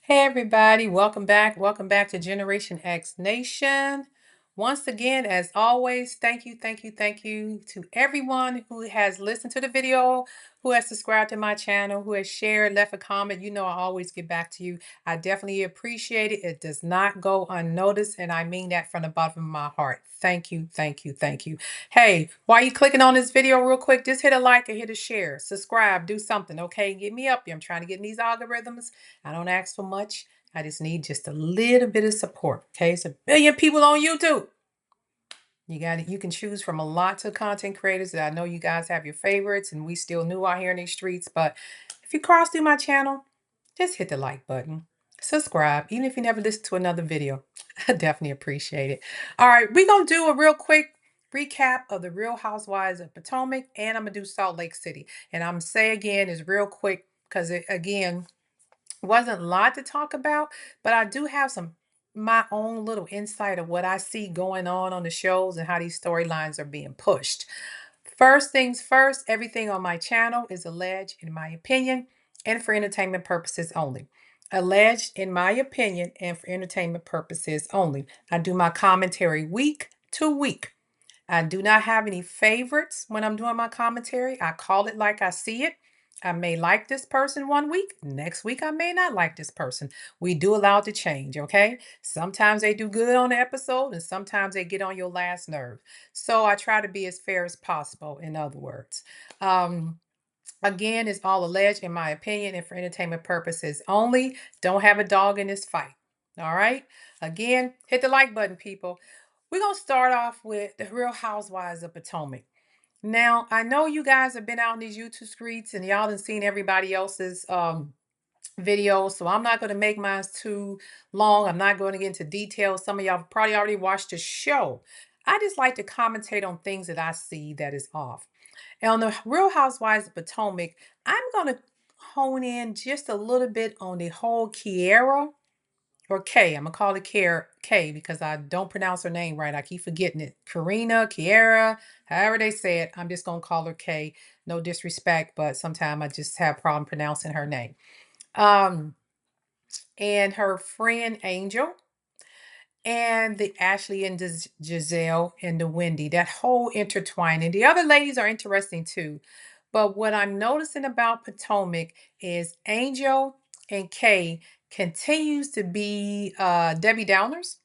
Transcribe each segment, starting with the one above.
Hey everybody, welcome back. Welcome back to Generation X Nation. Once again, as always, thank you to everyone who has listened to the video, who has subscribed to my channel, who has shared, left a comment. You know I always get back to you. I definitely appreciate it. It does not go unnoticed, and I mean that from the bottom of my heart. Thank you. Hey, while you clicking on this video real quick, just hit a like and hit a share. Subscribe, do something, okay? Get me up here. I'm trying to get in these algorithms. I don't ask for much. I just need just a little bit of support. Okay, it's a billion people on YouTube. You got it. You can choose from a lot of content creators that I know you guys have your favorites, and we still new out here in these streets. But if you cross through my channel, just hit the like button. Subscribe, even if you never listen to another video. I definitely appreciate it. All right, we're gonna do a real quick recap of the Real Housewives of Potomac, and I'm gonna do Salt Lake City. And I'm gonna say again, is real quick because again, wasn't a lot to talk about, but I do have some my own little insight of what I see going on the shows and how these storylines are being pushed. First things first, everything on my channel is alleged, in my opinion, and for entertainment purposes only. Alleged, in my opinion, and for entertainment purposes only. I do my commentary week to week. I do not have any favorites when I'm doing my commentary. I call it like I see it. I may like this person one week. Next week, I may not like this person. We do allow it to change, okay? Sometimes they do good on the episode, and sometimes they get on your last nerve. So I try to be as fair as possible, in other words. Um, Again, it's all alleged, in my opinion, and for entertainment purposes only. Don't have a dog in this fight. All right? Again, hit the like button, people. We're going to start off with the Real Housewives of Potomac. Now, I know you guys have been out in these YouTube streets and y'all have seen everybody else's videos, so I'm not going to make mine too long. I'm not going to get into details. Some of y'all probably already watched the show. I just like to commentate on things that I see that is off. And on the Real Housewives of Potomac, I'm going to hone in just a little bit on the whole Kiara or Kay. I'm going to call it Kay because I don't pronounce her name right. I keep forgetting it. Karina, Kiara, however they say it. I'm just going to call her Kay. No disrespect, but sometimes I just have a problem pronouncing her name. Um, and her friend Angel and the Ashley and Giselle and the Wendy, that whole intertwining. The other ladies are interesting too. But what I'm noticing about Potomac is Angel and Kay continues to be Debbie Downers.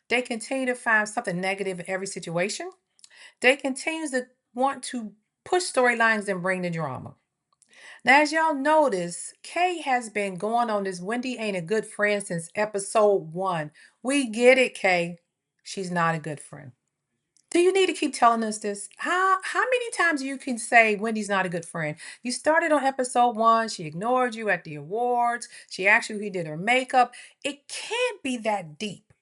They continue to find something negative in every situation. They continue to want to push storylines and bring the drama. Now, as y'all notice, Kay has been going on this Wendy ain't a good friend since episode 1. We get it, Kay. She's not a good friend. Do you need to keep telling us this? How many times you can say Wendy's not a good friend? You started on episode 1. She ignored you at the awards. She asked you who did her makeup. It can't be that deep.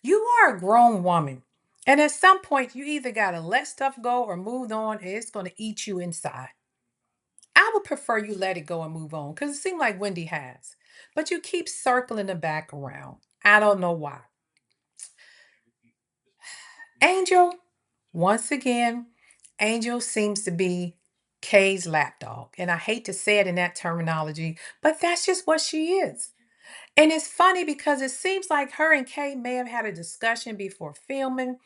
You are a grown woman. And at some point, you either got to let stuff go or move on, and it's going to eat you inside. I would prefer you let it go and move on because it seems like Wendy has. But you keep circling the back around. I don't know why. Angel, once again, Angel seems to be Kay's lapdog. And I hate to say it in that terminology, but that's just what she is. And it's funny because it seems like her and Kay may have had a discussion before filming.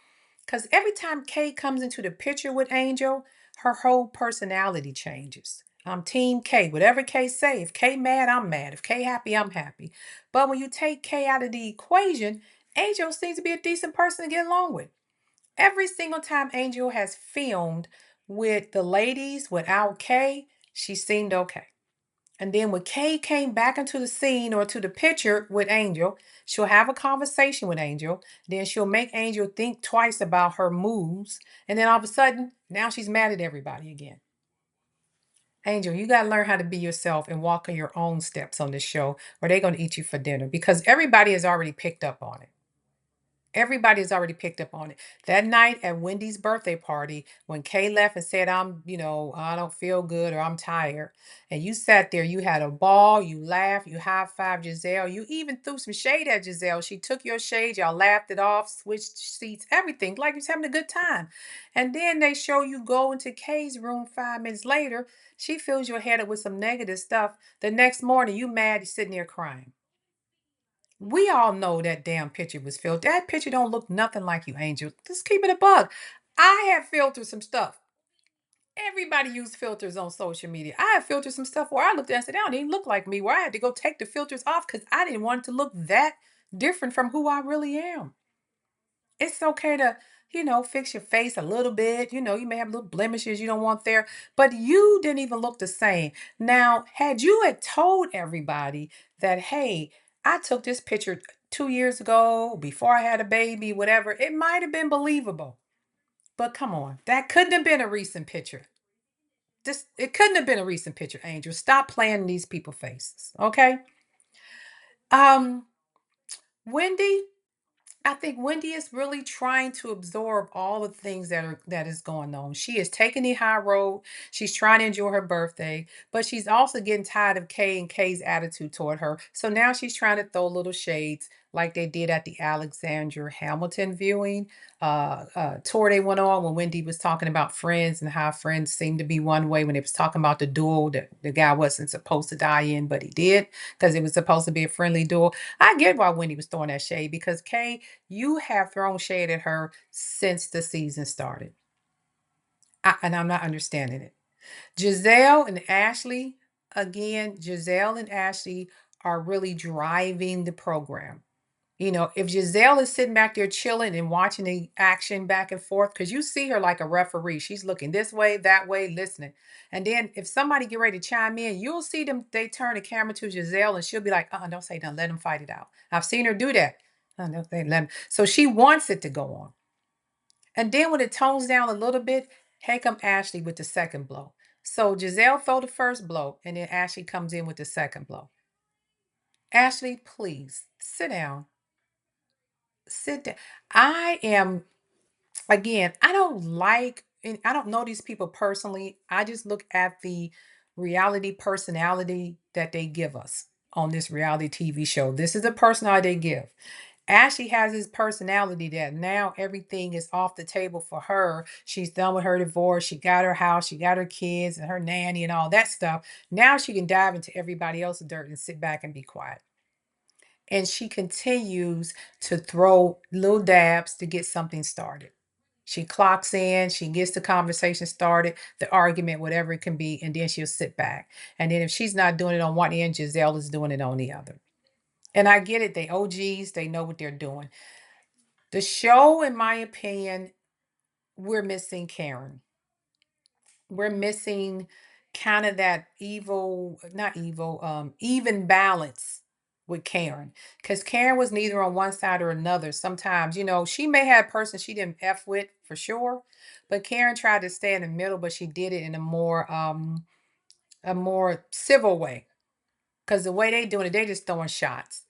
Because every time Kay comes into the picture with Angel, her whole personality changes. I'm Team Kay. Whatever Kay say, if Kay mad, I'm mad. If Kay happy, I'm happy. But when you take Kay out of the equation, Angel seems to be a decent person to get along with. Every single time Angel has filmed with the ladies without Kay, she seemed okay. And then when Kay came back into the scene or to the picture with Angel, she'll have a conversation with Angel. Then she'll make Angel think twice about her moves. And then all of a sudden, now she's mad at everybody again. Angel, you got to learn how to be yourself and walk on your own steps on this show, or they're going to eat you for dinner because everybody has already picked up on it. Everybody's already picked up on it. That night at Wendy's birthday party, when Kay left and said, I don't feel good or I'm tired. And you sat there, you had a ball, you laughed, you high-fived Giselle. You even threw some shade at Giselle. She took your shade, y'all laughed it off, switched seats, everything, like you was having a good time. And then they show you go into Kay's room 5 minutes later. She fills your head up with some negative stuff. The next morning, you mad, you're sitting there crying. We all know that damn picture was filtered. That picture don't look nothing like you, Angel. Just keep it a bug. I have filtered some stuff. Everybody use filters on social media. I have filtered some stuff where I looked at it and said, "That didn't look like me," where I had to go take the filters off because I didn't want it to look that different from who I really am. It's okay to, fix your face a little bit. You may have little blemishes you don't want there, but you didn't even look the same. Now, had you had told everybody that, hey, I took this picture 2 years ago, before I had a baby, whatever, it might have been believable. But come on, that couldn't have been a recent picture. It couldn't have been a recent picture, Angel. Stop playing these people faces. Okay. Um, Wendy, I think Wendy is really trying to absorb all the things that is going on. She is taking the high road. She's trying to enjoy her birthday, but she's also getting tired of Kay and Kay's attitude toward her. So now she's trying to throw little shades like they did at the Alexander Hamilton viewing. Tour they went on when Wendy was talking about Friends and how Friends seemed to be one way when they was talking about the duel that the guy wasn't supposed to die in, but he did because it was supposed to be a friendly duel. I get why Wendy was throwing that shade because Kay, you have thrown shade at her since the season started. And I'm not understanding it. Giselle and Ashley, again, Giselle and Ashley are really driving the program. If Giselle is sitting back there chilling and watching the action back and forth, because you see her like a referee, she's looking this way, that way, listening. And then if somebody get ready to chime in, you'll see them, they turn the camera to Giselle and she'll be like, don't say nothing, let them fight it out. I've seen her do that. Don't say nothing. So she wants it to go on. And then when it tones down a little bit, here come Ashley with the second blow. So Giselle throw the first blow, and then Ashley comes in with the second blow. Ashley, please sit down. Sit down. I am, again, I don't like, and I don't know these people personally. I just look at the reality personality that they give us on this reality TV show. This is the personality they give. Ashley has his personality that now everything is off the table for her. She's done with her divorce. She got her house. She got her kids and her nanny and all that stuff. Now she can dive into everybody else's dirt and sit back and be quiet. And she continues to throw little dabs to get something started. She clocks in, she gets the conversation started, the argument, whatever it can be, and then she'll sit back. And then if she's not doing it on one end, Giselle is doing it on the other. And I get it, they OGs, they know what they're doing. The show, in my opinion, we're missing Karen. We're missing kind of that evil, not evil, even balance with Karen. Because Karen was neither on one side or another. Sometimes, she may have a person she didn't F with for sure, but Karen tried to stay in the middle, but she did it in a more civil way. Because the way they doing it, they just throwing shots.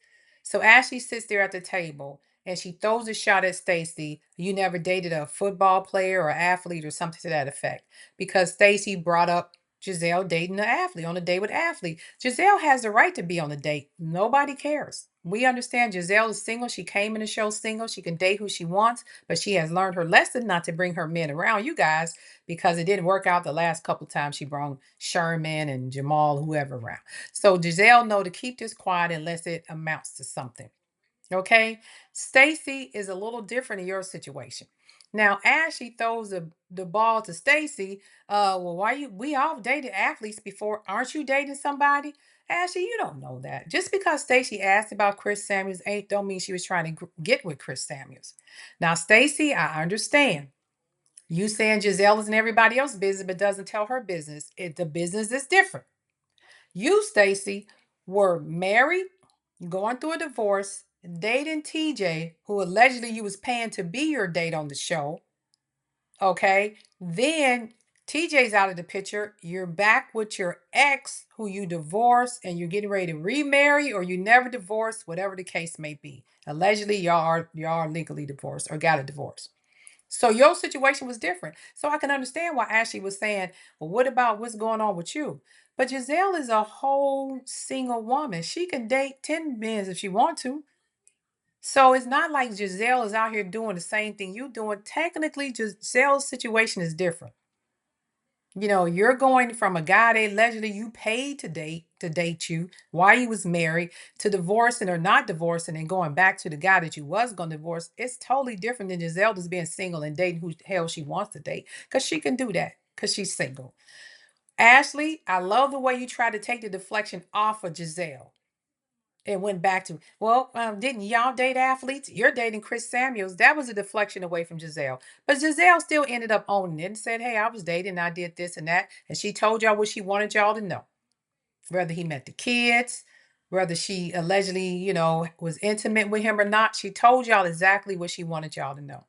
So Ashley sits there at the table and she throws a shot at Stacy. You never dated a football player or athlete or something to that effect. Because Stacy brought up Giselle dating an athlete on a date with athlete. Giselle has the right to be on the date. Nobody cares. We understand Giselle is single. She came in the show single. She can date who she wants, but she has learned her lesson not to bring her men around you guys because it didn't work out the last couple times she brought Sherman and Jamal, whoever around. So Giselle know to keep this quiet unless it amounts to something. Okay. Stacy is a little different in your situation. Now, Ashley throws the ball to Stacy. Well, we all dated athletes before. Aren't you dating somebody? Ashley, you don't know that. Just because Stacy asked about Chris Samuels ain't don't mean she was trying to get with Chris Samuels. Now, Stacy, I understand. You saying Giselle is in everybody else's business, but doesn't tell her business. The business is different. You, Stacy, were married, going through a divorce, dating TJ, who allegedly you was paying to be your date on the show. Okay. Then TJ's out of the picture. You're back with your ex who you divorced and you're getting ready to remarry, or you never divorced, whatever the case may be. Allegedly, y'all are legally divorced or got a divorce. So your situation was different. So I can understand why Ashley was saying, well, what about what's going on with you? But Giselle is a whole single woman. She can date 10 men if she wants to. So it's not like Giselle is out here doing the same thing you doing. Technically, Giselle's situation is different. You know, you're going from a guy that allegedly you paid to date you while you was married, to divorcing or not divorcing and going back to the guy that you was going to divorce. It's totally different than Giselle just being single and dating who the hell she wants to date, because she can do that because she's single. Ashley, I love the way you try to take the deflection off of Giselle. It went back to, well, didn't y'all date athletes? You're dating Chris Samuels. That was a deflection away from Giselle. But Giselle still ended up owning it and said, hey, I was dating, I did this and that. And she told y'all what she wanted y'all to know. Whether he met the kids, whether she allegedly, was intimate with him or not, she told y'all exactly what she wanted y'all to know.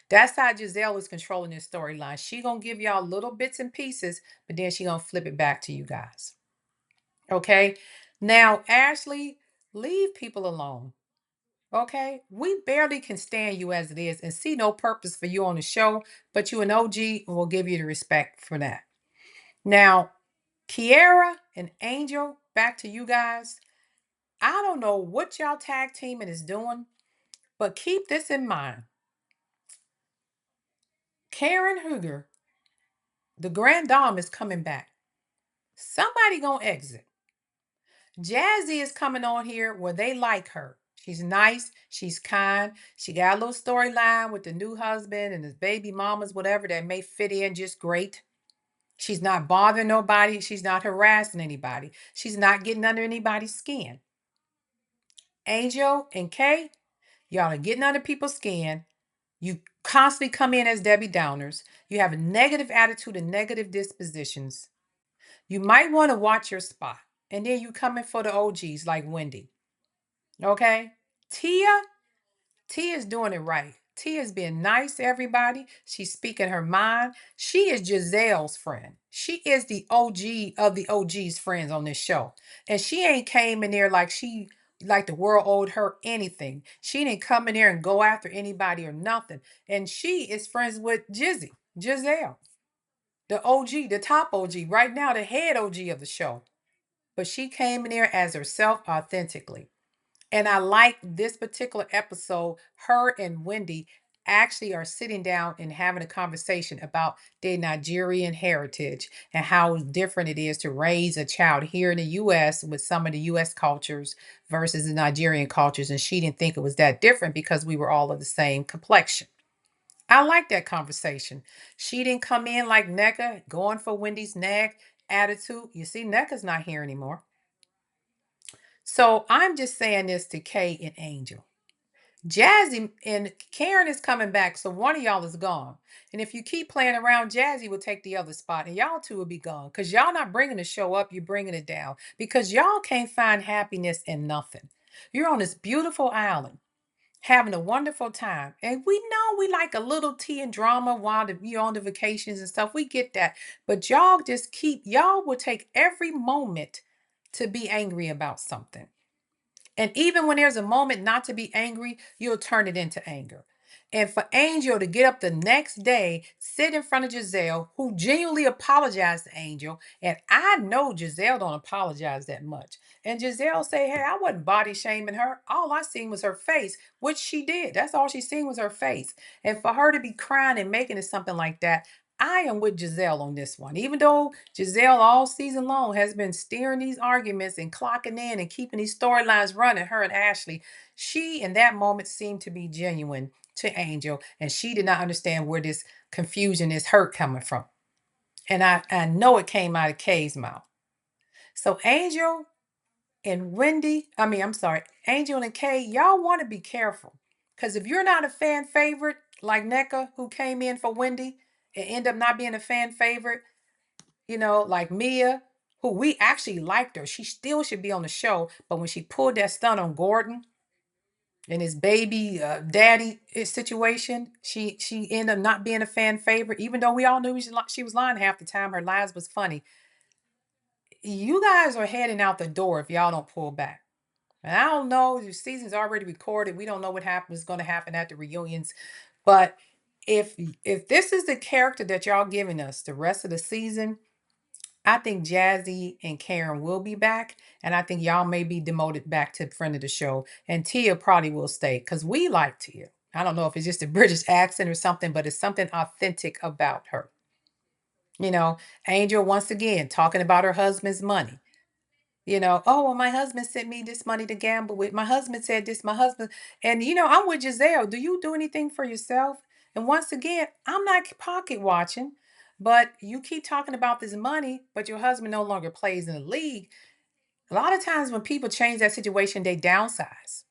That's how Giselle is controlling this storyline. She gonna give y'all little bits and pieces, but then she gonna flip it back to you guys. Okay? Now, Ashley, leave people alone. Okay, we barely can stand you as it is and see no purpose for you on the show, but you an OG and we'll give you the respect for that. Now, Kiera and Angel, back to you guys. I don't know what y'all tag teaming is doing, but keep this in mind. Karen Hooger, the Grand Dame, is coming back. Somebody gonna exit. Jazzy is coming on here where they like her. She's nice. She's kind. She got a little storyline with the new husband and his baby mamas, whatever, that may fit in just great. She's not bothering nobody. She's not harassing anybody. She's not getting under anybody's skin. Angel and Kay, y'all are getting under people's skin. You constantly come in as Debbie Downers. You have a negative attitude and negative dispositions. You might want to watch your spot. And then you come in for the OGs like Wendy. Okay? Tia, Tia is doing it right. Tia is being nice to everybody. She's speaking her mind. She is Giselle's friend. She is the OG of the OG's friends on this show. And she ain't came in there like the world owed her anything. She didn't come in there and go after anybody or nothing. And she is friends with Giselle, the OG, the top OG, right now, the head OG of the show. But she came in there as herself authentically. And I like this particular episode. Her and Wendy actually are sitting down and having a conversation about their Nigerian heritage and how different it is to raise a child here in the US with some of the US cultures versus the Nigerian cultures. And she didn't think it was that different because we were all of the same complexion. I like that conversation. She didn't come in like NECA, going for Wendy's neck attitude. You see, NECA's not here anymore. So I'm just saying this to Kay and Angel. Jazzy and Karen is coming back, so one of y'all is gone. And if you keep playing around, Jazzy will take the other spot, and y'all two will be gone. Because y'all not bringing the show up, you're bringing it down. Because y'all can't find happiness in nothing. You're on this beautiful island, having a wonderful time. And we know we like a little tea and drama while you're on the vacations and stuff. We get that. But y'all will take every moment to be angry about something. And even when there's a moment not to be angry, you'll turn it into anger. And for Angel to get up the next day, sit in front of Giselle, who genuinely apologized to Angel, and I know Giselle don't apologize that much. And Giselle say, hey, I wasn't body shaming her. All I seen was her face, which she did. That's all she seen was her face. And for her to be crying and making it something like that, I am with Giselle on this one. Even though Giselle all season long has been steering these arguments and clocking in and keeping these storylines running, her and Ashley, she in that moment seemed to be genuine to Angel, and she did not understand where this confusion, this hurt coming from. And I know it came out of Kay's mouth. So Angel and Wendy, I'm sorry, Angel and Kay, y'all want to be careful. Because if you're not a fan favorite, like NECA, who came in for Wendy and end up not being a fan favorite, like Mia, who we actually liked her. She still should be on the show. But when she pulled that stunt on Gordon, in his baby daddy situation. She ended up not being a fan favorite, even though we all knew she was lying half the time. Her lies was funny. You guys are heading out the door if y'all don't pull back. And I don't know, the season's already recorded. We don't know what happens going to happen at the reunions. But if this is the character that y'all giving us the rest of the season, I think Jazzy and Karen will be back. And I think y'all may be demoted back to friend of the show. And Tia probably will stay because we like Tia. I don't know if it's just a British accent or something, but it's something authentic about her. You know, Angel, once again, talking about her husband's money. Oh, well, my husband sent me this money to gamble with. My husband said this, my husband. And, I'm with Giselle. Do you do anything for yourself? And once again, I'm not pocket watching, but you keep talking about this money, but your husband no longer plays in the league. A lot of times when people change that situation, they downsize.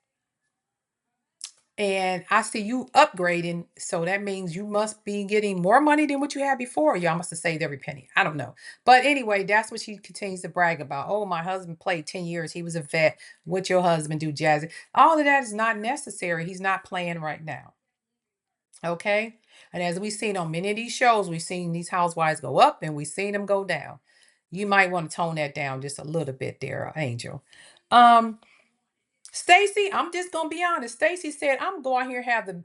And I see you upgrading, so that means you must be getting more money than what you had before. Y'all must have saved every penny. I don't know. But anyway, that's what she continues to brag about. Oh, my husband played 10 years. He was a vet. What your husband do, Jazzy? All of that is not necessary. He's not playing right now. Okay? And as we've seen on many of these shows, we've seen these housewives go up and we've seen them go down. You might want to tone that down just a little bit there, Angel. Um, Stacy, I'm just gonna be honest. Stacy said, "I'm going here have the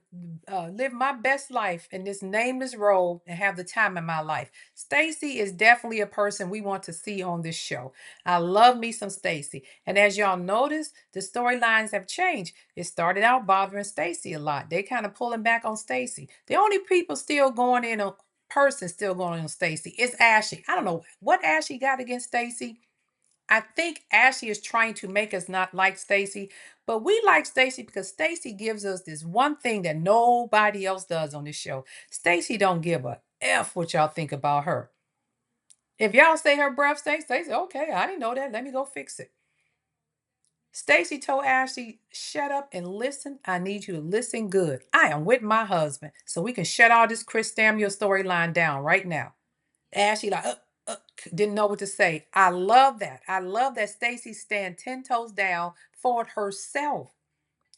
live my best life in this nameless role and have the time in my life." Stacy is definitely a person we want to see on this show. I love me some Stacy, and as y'all notice, the storylines have changed. It started out bothering Stacy a lot. They kind of pulling back on Stacy. The only people still going in on person still going on Stacy is Ashley. I don't know what Ashley got against Stacy. I think Ashley is trying to make us not like Stacy, but we like Stacy because Stacy gives us this one thing that nobody else does on this show. Stacy don't give a F what y'all think about her. If y'all say her breath stinks, Stacy, okay, I didn't know that. Let me go fix it. Stacy told Ashley, shut up and listen. I need you to listen good. I am with my husband, so we can shut all this Chris Samuel storyline down right now. Ashley like didn't know what to say. I love that. I love that Stacy stand 10 toes down for herself.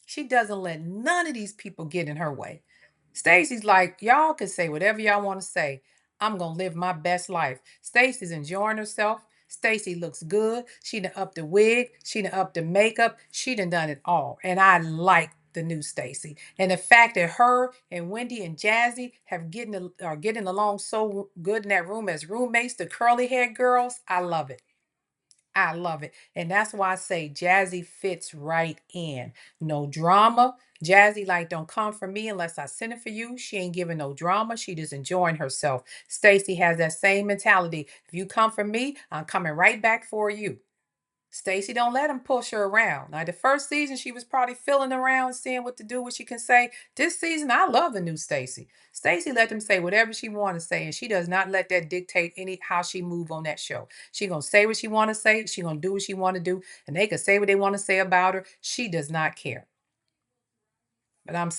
She doesn't let none of these people get in her way. Stacy's like, y'all can say whatever y'all want to say. I'm gonna live my best life. Stacy's enjoying herself. Stacy looks good. She done up the wig. She done up the makeup. She done it all. And I like the new Stacy. And the fact that her and Wendy and Jazzy are getting along so good in that room as roommates, the curly haired girls, I love it. I love it. And that's why I say Jazzy fits right in. No drama. Jazzy, like, don't come for me unless I send it for you. She ain't giving no drama. She just enjoying herself. Stacy has that same mentality. If you come for me, I'm coming right back for you. Stacy don't let him push her around. Now, the first season, she was probably feeling around, seeing what to do, what she can say. This season, I love the new Stacy. Stacy let them say whatever she want to say, and she does not let that dictate any how she move on that show. She gonna say what she want to say. She gonna do what she want to do, and they can say what they want to say about her. She does not care. But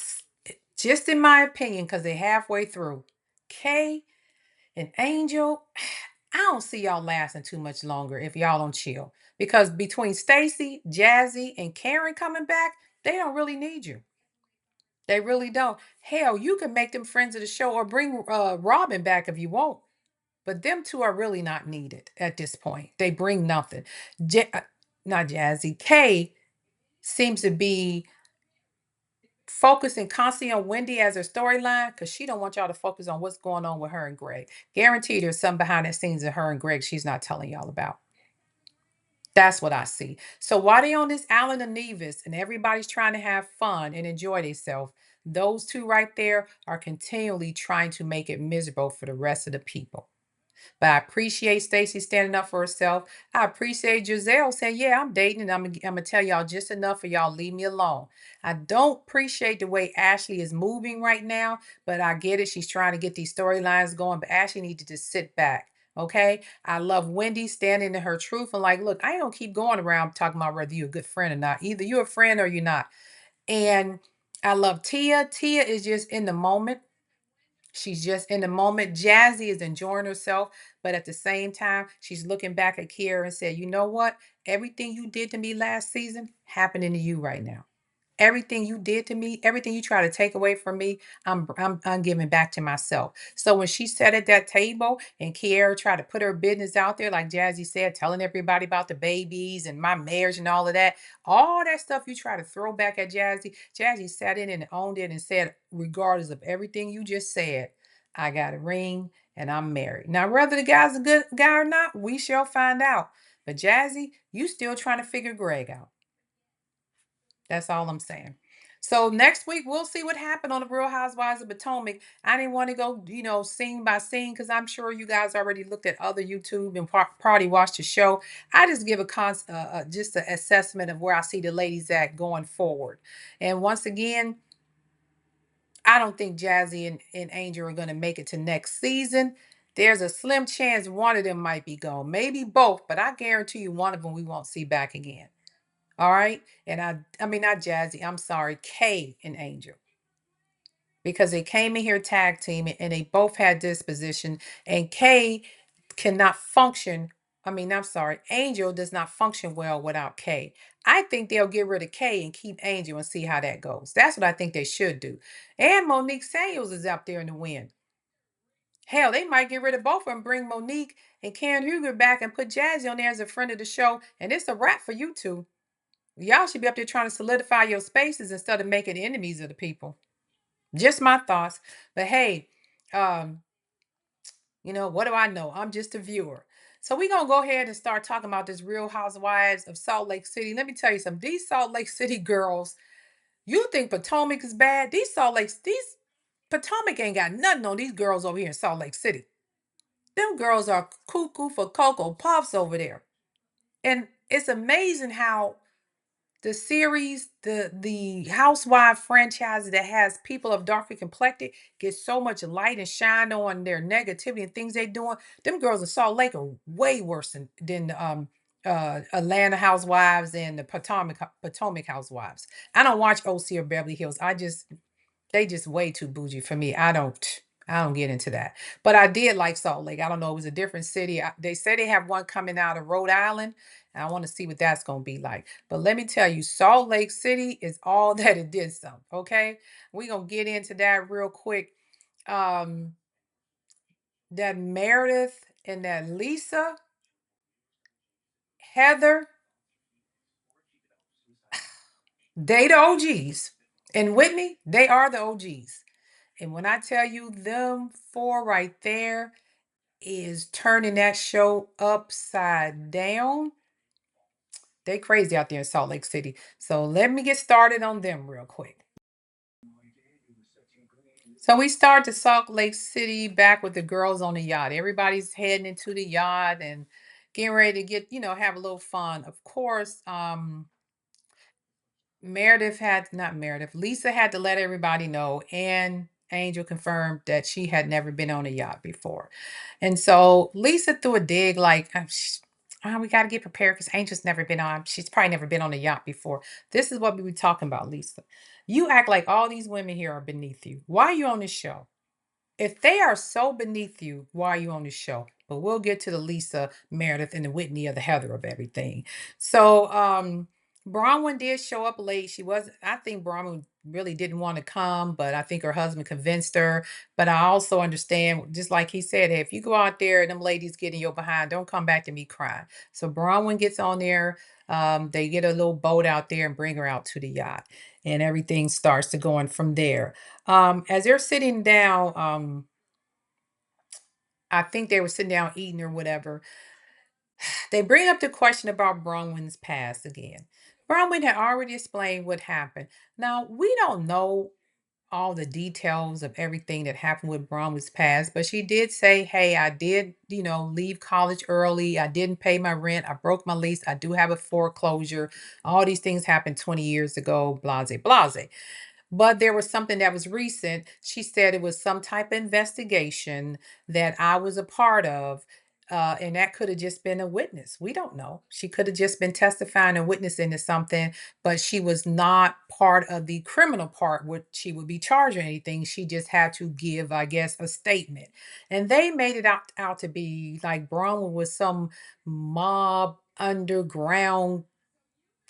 just in my opinion, because they're halfway through. Kay and Angel, I don't see y'all lasting too much longer if y'all don't chill. Because between Stacy, Jazzy, and Karen coming back, they don't really need you. They really don't. Hell, you can make them friends of the show or bring Robin back if you want. But them two are really not needed at this point. They bring nothing. Not Jazzy. Kay seems to be focusing constantly on Wendy as her storyline because she don't want y'all to focus on what's going on with her and Greg. Guaranteed there's some behind the scenes of her and Greg she's not telling y'all about. That's what I see. So while they on this Island of Nevis and everybody's trying to have fun and enjoy themselves, those two right there are continually trying to make it miserable for the rest of the people. But I appreciate Stacey standing up for herself. I appreciate Giselle saying, yeah, I'm dating and I'm gonna tell y'all just enough for y'all leave me alone. I don't appreciate the way Ashley is moving right now, but I get it. She's trying to get these storylines going, but Ashley needs to just sit back. Okay. I love Wendy standing in her truth and like, look, I ain't gonna keep going around talking about whether you're a good friend or not. Either you're a friend or you're not. And I love Tia. Tia is just in the moment. She's just in the moment. Jazzy is enjoying herself, but at the same time, she's looking back at Kiera and said, you know what? Everything you did to me last season happening to you right now. Everything you did to me, everything you try to take away from me, I'm giving back to myself. So when she sat at that table and Kiara tried to put her business out there, like Jazzy said, telling everybody about the babies and my marriage and all that stuff you try to throw back at Jazzy, Jazzy sat in and owned it and said, regardless of everything you just said, I got a ring and I'm married. Now, whether the guy's a good guy or not, we shall find out. But Jazzy, you still trying to figure Greg out. That's all I'm saying. So next week we'll see what happened on the Real Housewives of Potomac. I didn't want to go, scene by scene because I'm sure you guys already looked at other YouTube and party watched the show. I just give just an assessment of where I see the ladies at going forward. And once again, I don't think Jazzy and Angel are going to make it to next season. There's a slim chance one of them might be gone, maybe both, but I guarantee you one of them we won't see back again. All right. And I mean, not Jazzy, I'm sorry, Kay and Angel. Because they came in here tag teaming and they both had disposition. And Kay cannot function. I mean, I'm sorry, Angel does not function well without Kay. I think they'll get rid of Kay and keep Angel and see how that goes. That's what I think they should do. And Monique Samuels is up there in the wind. Hell, they might get rid of both of them, bring Monique and Karen Huger back and put Jazzy on there as a friend of the show. And it's a wrap for you two. Y'all should be up there trying to solidify your spaces instead of making enemies of the people. Just my thoughts. But hey, um, what do I know? I'm just a viewer. So we're gonna go ahead and start talking about this Real Housewives of Salt Lake City. Let me tell you something. These Salt Lake City girls, you think Potomac is bad? These Potomac ain't got nothing on these girls over here in Salt Lake City. Them girls are cuckoo for Cocoa Puffs over there. And it's amazing how the series, the housewife franchise that has people of darker complected get so much light and shine on their negativity and things they doing. Them girls in Salt Lake are way worse than Atlanta housewives and the Potomac housewives. I don't watch OC or Beverly Hills. They just way too bougie for me. I don't get into that. But I did like Salt Lake. I don't know. It was a different city. They say they have one coming out of Rhode Island. And I want to see what that's going to be like. But let me tell you, Salt Lake City is all that it did some. Okay. We're going to get into that real quick. Um, that Meredith and that Lisa, Heather, they the OGs. And Whitney, they are the OGs. And when I tell you them four right there, is turning that show upside down. They crazy out there in Salt Lake City. So let me get started on them real quick. So we start to Salt Lake City back with the girls on the yacht. Everybody's heading into the yacht and getting ready to have a little fun. Of course, not Meredith, Lisa had to let everybody know, and Angel confirmed that she had never been on a yacht before. And so Lisa threw a dig like, we got to get prepared because she's probably never been on a yacht before. This is what we were talking about, Lisa. You act like all these women here are beneath you. Why are you on this show? If they are so beneath you, why are you on this show? But we'll get to the Lisa, Meredith, and the Whitney or the Heather of everything. So Bronwyn did show up late. I think Bronwyn really didn't want to come, but I think her husband convinced her. But I also understand, just like he said, hey, if you go out there and them ladies get in your behind, don't come back to me crying. So Bronwyn gets on there. They get a little boat out there and bring her out to the yacht. And everything starts to going from there. As they're sitting down, I think they were sitting down eating or whatever. They bring up the question about Bronwyn's past again. Bronwyn had already explained what happened. Now, we don't know all the details of everything that happened with Bronwyn's past, but she did say, hey, I did, leave college early. I didn't pay my rent. I broke my lease. I do have a foreclosure. All these things happened 20 years ago, blase, blase. But there was something that was recent. She said it was some type of investigation that I was a part of. And that could have just been a witness. We don't know. She could have just been testifying and witnessing to something, but she was not part of the criminal part, which she would be charged or anything. She just had to give, I guess, a statement. And they made it out to be like Bronwyn was some mob underground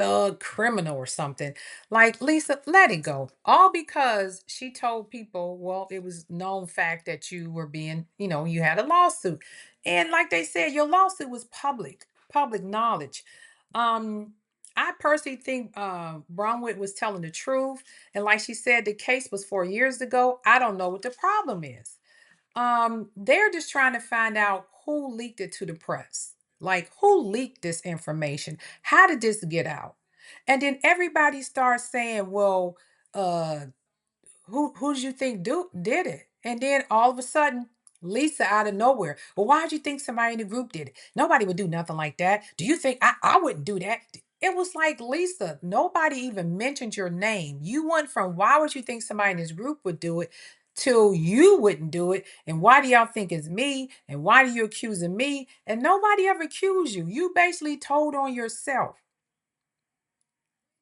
thug criminal or something. Like, Lisa, let it go. All because she told people, well, it was known fact that you were being, you had a lawsuit. And like they said, your lawsuit was public knowledge. Um, I personally think Bronwyn was telling the truth. And like she said, the case was 4 years ago. I don't know what the problem is. They're just trying to find out who leaked it to the press. Like, who leaked this information? How did this get out? And then everybody starts saying, well, uh, who did you think did it? And then all of a sudden, Lisa out of nowhere. Well, why did you think somebody in the group did it? Nobody would do nothing like that. Do you think I wouldn't do that? It was like, Lisa, nobody even mentioned your name. You went from why would you think somebody in this group would do it till you wouldn't do it. And why do y'all think it's me? And why do you accusing me? And nobody ever accused you. You basically told on yourself.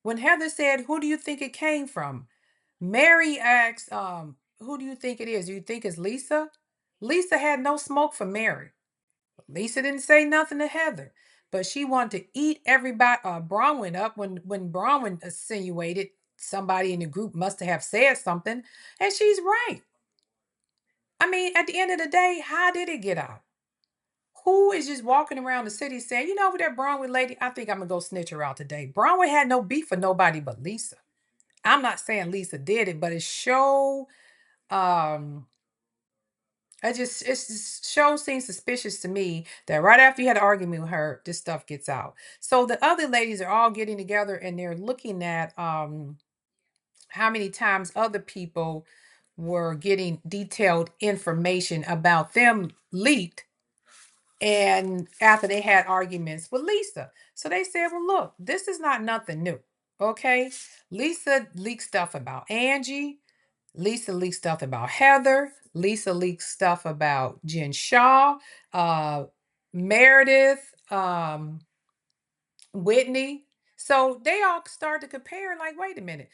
When Heather said, who do you think it came from? Mary asked, who do you think it is? Do you think it's Lisa? Lisa had no smoke for Mary. Lisa didn't say nothing to Heather, but she wanted to eat everybody, Bronwyn up when Bronwyn insinuated somebody in the group must have said something. And she's right. I mean, at the end of the day, how did it get out? Who is just walking around the city saying, over that Bronwyn lady, I think I'm going to go snitch her out today. Bronwyn had no beef for nobody but Lisa. I'm not saying Lisa did it, but it showed um it just shows seems suspicious to me that right after you had an argument with her, this stuff gets out. So the other ladies are all getting together and they're looking at how many times other people were getting detailed information about them leaked and after they had arguments with Lisa. So they said, well, look, this is not nothing new. Okay. Lisa leaked stuff about Angie. Lisa leaked stuff about Heather. Lisa leaked stuff about Jen Shaw, uh, Meredith, Whitney. So they all started to compare, like, wait a minute,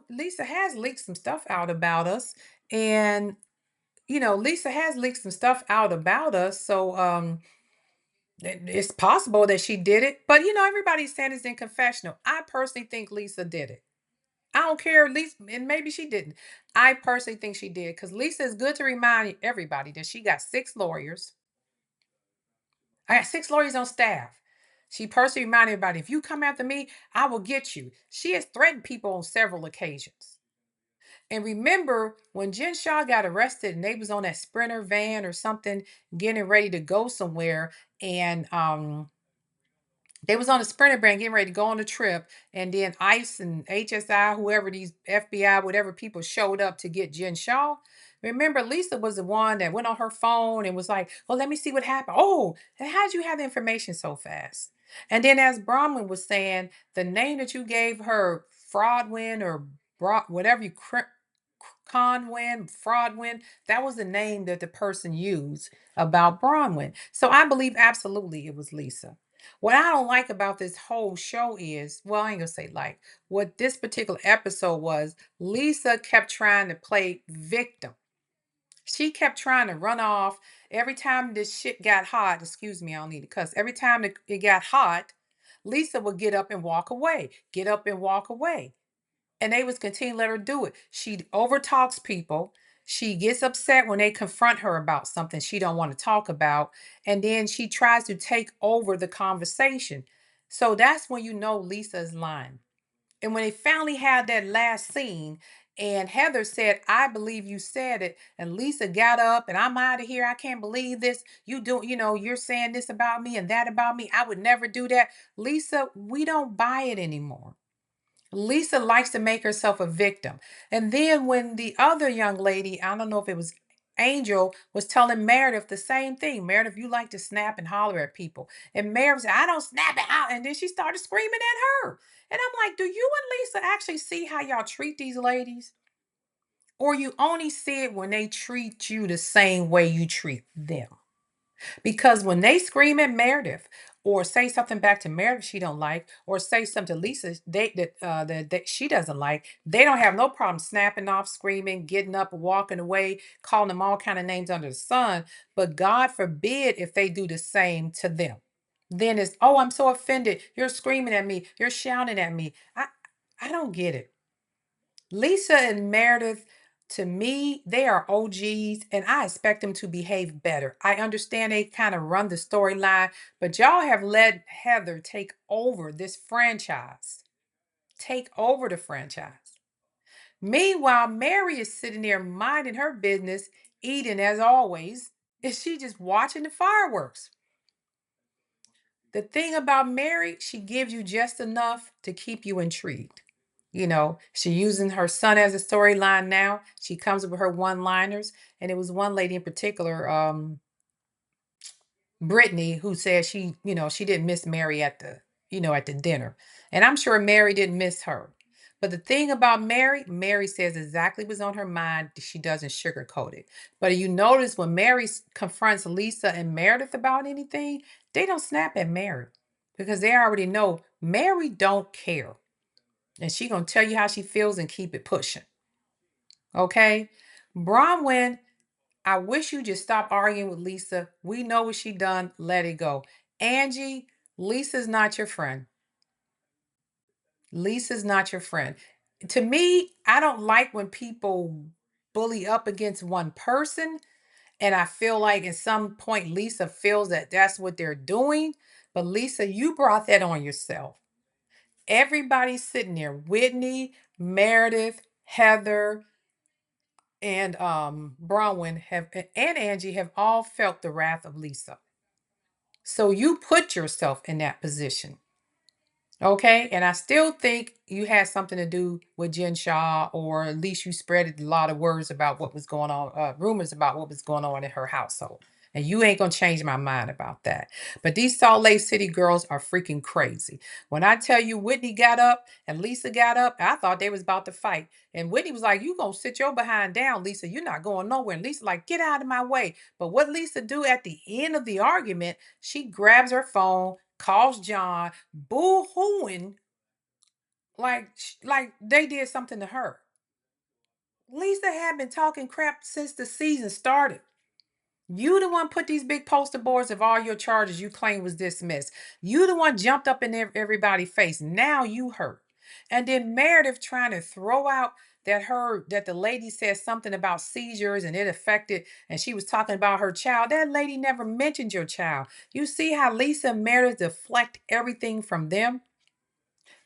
Lisa has leaked some stuff out about us. And, Lisa has leaked some stuff out about us. So it's possible that she did it. But, everybody's saying it's in confessional. I personally think Lisa did it. I don't care, Lisa, and maybe she didn't. I personally think she did because Lisa is good to remind everybody that she got 6 lawyers. I got 6 lawyers on staff. She personally reminded everybody, if you come after me, I will get you. She has threatened people on several occasions. And remember when Jen Shaw got arrested and they was on that Sprinter van or something, getting ready to go somewhere, and they was on a Sprinter brand getting ready to go on a trip, and then ICE and HSI, whoever these FBI, whatever people showed up to get Jen Shaw. Remember, Lisa was the one that went on her phone and was like, "Well, let me see what happened." Oh, and how'd you have the information so fast? And then, as Brahman was saying, the name that you gave her, Fraudwin or whatever you Conwin, Fraudwin, that was the name that the person used about Bronwyn. So I believe absolutely it was Lisa. What I don't like about this whole show is, well, I ain't gonna say like, what this particular episode was, Lisa kept trying to play victim. She kept trying to run off. Every time this shit got hot, excuse me, I don't need to cuss. Every time it got hot, Lisa would get up and walk away, get up and walk away. And they was continue to let her do it. She overtalks people. She gets upset when they confront her about something she don't want to talk about. And then she tries to take over the conversation. So that's when you know Lisa's lying. And when they finally had that last scene, and Heather said, I believe you said it. And Lisa got up and I'm out of here. I can't believe this. You're saying this about me and that about me. I would never do that. Lisa, we don't buy it anymore. Lisa likes to make herself a victim. And then when the other young lady, I don't know if it was Angel, was telling Meredith the same thing. Meredith, you like to snap and holler at people. And Meredith said, I don't snap it out. And then she started screaming at her. And I'm like, do you and Lisa actually see how y'all treat these ladies? Or you only see it when they treat you the same way you treat them? Because when they scream at Meredith or say something back to Meredith she don't like, or say something to Lisa that she doesn't like, they don't have no problem snapping off, screaming, getting up, walking away, calling them all kind of names under the sun. But God forbid if they do the same to them. then it's, oh, I'm so offended. You're screaming at me. You're shouting at me. I don't get it. Lisa and Meredith, to me, they are OGs and I expect them to behave better. I understand they kind of run the storyline, but y'all have let Heather take over this franchise. Take over the franchise. Meanwhile, Mary is sitting there minding her business, eating as always. Is she just watching the fireworks? The thing about Mary, she gives you just enough to keep you intrigued. You know, she using her son as a storyline now. She comes up with her one-liners, and it was one lady in particular, Brittany, who said she, she didn't miss Mary at the, at the dinner. And I'm sure Mary didn't miss her. But the thing about Mary, Mary says exactly what's on her mind. She doesn't sugarcoat it. But you notice when Mary confronts Lisa and Meredith about anything, they don't snap at Mary because they already know Mary don't care. And she gonna tell you how she feels and keep it pushing. Okay? Bronwyn, I wish you just stop arguing with Lisa. We know what she done. Let it go. Angie, Lisa's not your friend. Lisa's not your friend. To me, I don't like when people bully up against one person. And I feel like at some point, Lisa feels that that's what they're doing. But Lisa, you brought that on yourself. Everybody's sitting there. Whitney, Meredith, Heather, and Bronwyn have and Angie have all felt the wrath of Lisa. So you put yourself in that position. Okay, and I still think you had something to do with Jen Shaw, or at least you spread a lot of words about what was going on, rumors about what was going on in her household. And you ain't gonna change my mind about that. But these Salt Lake City girls are freaking crazy. When I tell you Whitney got up and Lisa got up, I thought they was about to fight. And Whitney was like, "You gonna sit your behind down, Lisa? You're not going nowhere." And Lisa like, "Get out of my way." But what Lisa do at the end of the argument? She grabs her phone, calls John, boo-hooing like they did something to her. Lisa had been talking crap since the season started. You the one put these big poster boards of all your charges you claim was dismissed. You the one jumped up in everybody's face. Now you hurt. And then Meredith trying to throw out that the lady said something about seizures and it affected, and she was talking about her child. That lady never mentioned your child. You see how Lisa and Meredith deflect everything from them?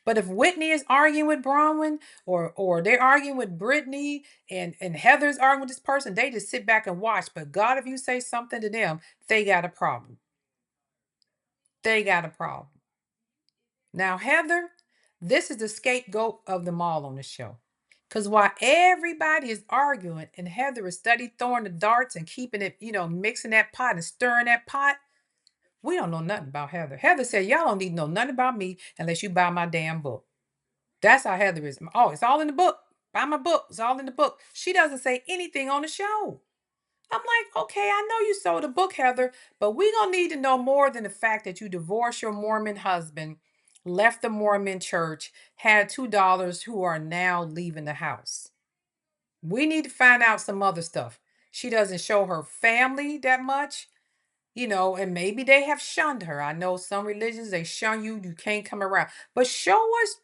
But if Whitney is arguing with Bronwyn, or they're arguing with Brittany, and Heather's arguing with this person, they just sit back and watch. But God, if you say something to them, they got a problem. They got a problem. Now, Heather, this is the scapegoat of them all on the show. Because while everybody is arguing and Heather is steady throwing the darts and keeping it, mixing that pot and stirring that pot, we don't know nothing about Heather. Heather said, y'all don't need to know nothing about me unless you buy my damn book. That's how Heather is. Oh, it's all in the book. Buy my book. It's all in the book. She doesn't say anything on the show. I'm like, okay, I know you sold a book, Heather, but we gonna need to know more than the fact that you divorced your Mormon husband, left the Mormon church, had two daughters who are now leaving the house. We need to find out some other stuff. She doesn't show her family that much, and maybe they have shunned her. I know some religions, they shun you, you can't come around. But show us,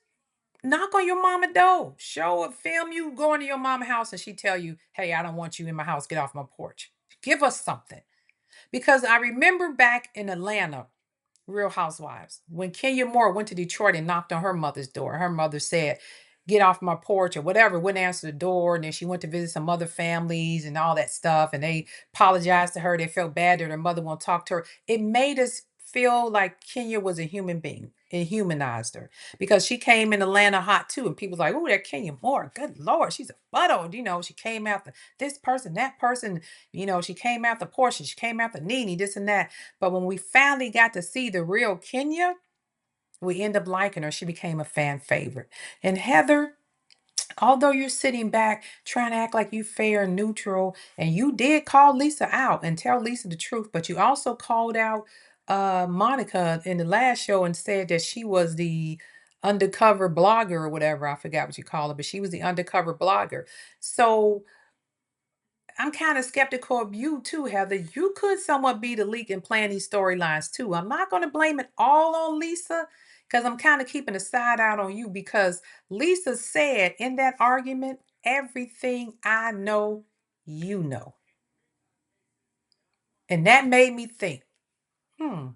knock on your mama door. Show a film you going to your mama house and she tell you, "Hey, I don't want you in my house. Get off my porch." Give us something. Because I remember back in Atlanta, Real Housewives, when Kenya Moore went to Detroit and knocked on her mother's door. Her mother said, "Get off my porch," or whatever, wouldn't answer the door. And then she went to visit some other families and all that stuff. And they apologized to her. They felt bad that her mother won't talk to her. It made us feel like Kenya was a human being. It humanized her because she came in Atlanta hot too. And people was like, "Oh, that Kenya Moore. Good Lord, she's a butthole." She came after this person, that person. She came after Portia. She came after Nene, this and that. But when we finally got to see the real Kenya, we end up liking her. She became a fan favorite. And Heather, although you're sitting back trying to act like you fair and neutral, and you did call Lisa out and tell Lisa the truth, but you also called out Monica in the last show and said that she was the undercover blogger or whatever. I forgot what you call it, but she was the undercover blogger. So I'm kind of skeptical of you too, Heather. You could somewhat be the leak and plan these storylines too. I'm not going to blame it all on Lisa because I'm kind of keeping a side out on you because Lisa said in that argument, everything I know, you know. And that made me think, hmm,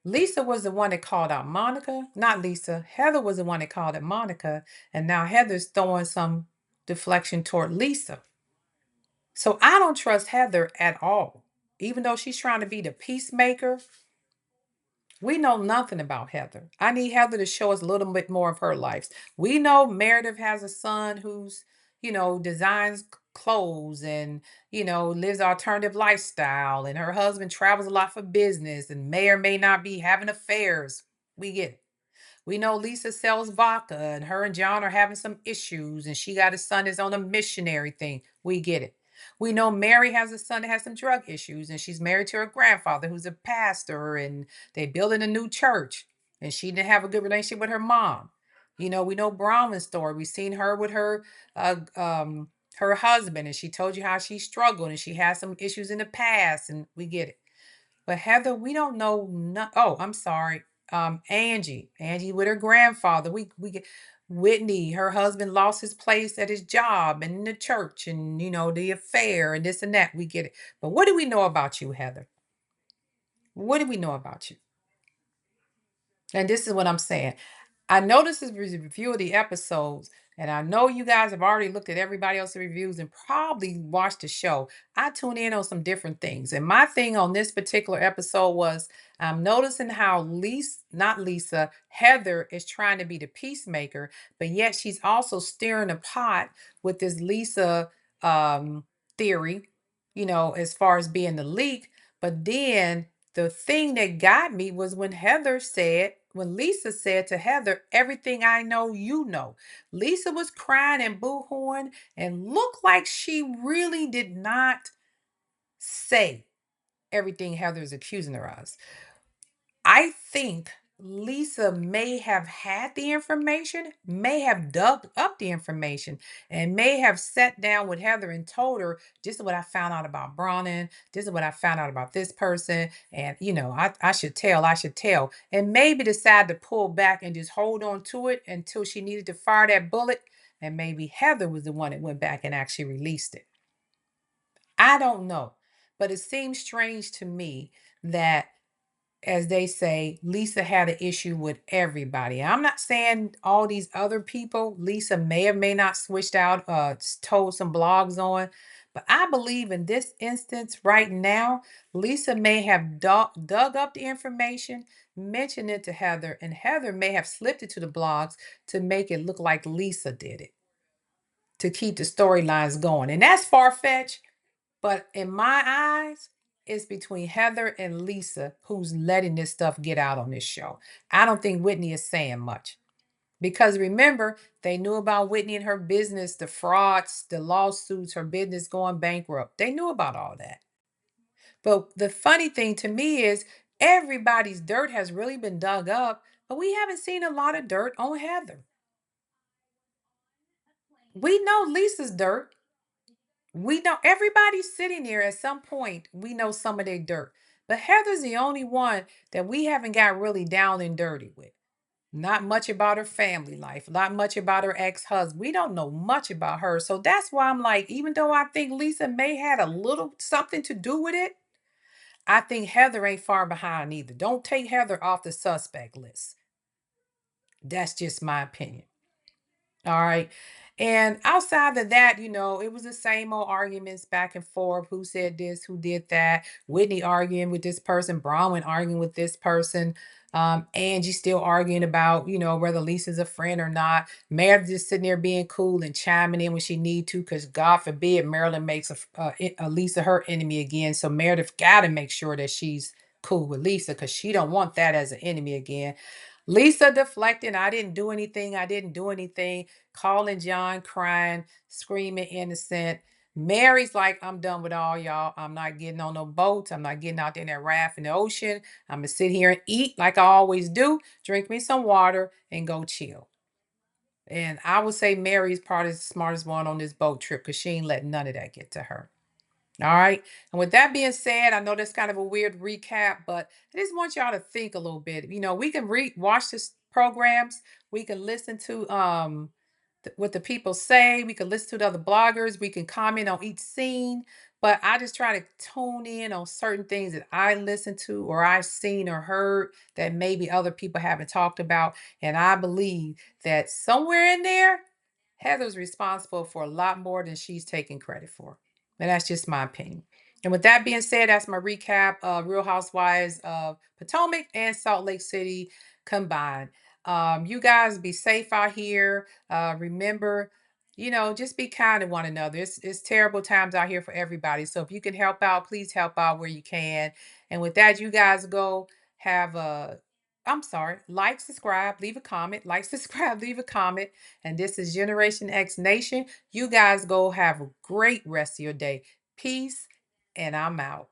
Lisa was the one that called out Monica. Not Lisa. Heather was the one that called it Monica. And now Heather's throwing some deflection toward Lisa. So I don't trust Heather at all. Even though she's trying to be the peacemaker, we know nothing about Heather. I need Heather to show us a little bit more of her life. We know Meredith has a son who's, designs clothes and, lives alternative lifestyle. And her husband travels a lot for business and may or may not be having affairs. We get it. We know Lisa sells vodka and her and John are having some issues and she got a son that's on a missionary thing. We get it. We know Mary has a son that has some drug issues and she's married to her grandfather who's a pastor and they building a new church and she didn't have a good relationship with her mom. We know Bronwyn's story. We've seen her with her husband and she told you how she struggled and she had some issues in the past and we get it. But Heather, we don't know. Oh, I'm sorry. Angie with her grandfather. We get Whitney. Her husband lost his place at his job and in the church, and the affair and this and that. We get it. But what do we know about you, Heather? What do we know about you? And this is what I'm saying. I noticed this review of the episodes, and I know you guys have already looked at everybody else's reviews and probably watched the show. I tune in on some different things. And my thing on this particular episode was I'm noticing how not Lisa, Heather is trying to be the peacemaker, but yet she's also stirring the pot with this Lisa theory, as far as being the leak. But then the thing that got me was when Lisa said to Heather, everything I know, you know. Lisa was crying and boo-hooing and looked like she really did not say everything Heather's accusing her of. I think Lisa may have had the information, may have dug up the information, and may have sat down with Heather and told her, this is what I found out about Bronwyn. This is what I found out about this person. And, I should tell. And maybe decide to pull back and just hold on to it until she needed to fire that bullet. And maybe Heather was the one that went back and actually released it. I don't know. But it seems strange to me that, as they say, Lisa had an issue with everybody. I'm not saying all these other people, Lisa may or may not switched out, told some blogs on, but I believe in this instance right now, Lisa may have dug up the information, mentioned it to Heather, and Heather may have slipped it to the blogs to make it look like Lisa did it, to keep the storylines going. And that's far-fetched, but in my eyes, it's between Heather and Lisa who's letting this stuff get out on this show. I don't think Whitney is saying much. Because remember, they knew about Whitney and her business, the frauds, the lawsuits, her business going bankrupt. They knew about all that. But the funny thing to me is everybody's dirt has really been dug up, but we haven't seen a lot of dirt on Heather. We know Lisa's dirt. We know everybody's sitting there at some point. We know some of their dirt. But Heather's the only one that we haven't got really down and dirty with. Not much about her family life, not much about her ex-husband. We don't know much about her. So that's why I'm like, even though I think Lisa may had a little something to do with it, I think Heather ain't far behind either. Don't take Heather off the suspect list. That's just my opinion. All right. And outside of that, it was the same old arguments back and forth. Who said this? Who did that? Whitney arguing with this person, Bronwyn arguing with this person. Angie still arguing about, whether Lisa's a friend or not. Meredith just sitting there being cool and chiming in when she need to, because God forbid Marilyn makes a Lisa her enemy again. So Meredith got to make sure that she's cool with Lisa because she don't want that as an enemy again. Lisa deflecting, I didn't do anything. I didn't do anything. Calling John, crying, screaming, innocent. Mary's like, I'm done with all y'all. I'm not getting on no boats. I'm not getting out there in that raft in the ocean. I'm going to sit here and eat like I always do, drink me some water, and go chill. And I would say Mary's probably the smartest one on this boat trip because she ain't letting none of that get to her. All right. And with that being said, I know that's kind of a weird recap, but I just want y'all to think a little bit. We can watch this programs. We can listen to what the people say. We can listen to the other bloggers. We can comment on each scene. But I just try to tune in on certain things that I listened to or I've seen or heard that maybe other people haven't talked about. And I believe that somewhere in there, Heather's responsible for a lot more than she's taking credit for. And that's just my opinion. And with that being said, that's my recap of Real Housewives of Potomac and Salt Lake City combined. You guys be safe out here. Remember, just be kind to one another. It's terrible times out here for everybody. So if you can help out, please help out where you can. And with that, you guys go have a I'm sorry, like, subscribe, leave a comment, like, subscribe, leave a comment. And this is Generation X Nation. You guys go have a great rest of your day. Peace, and I'm out.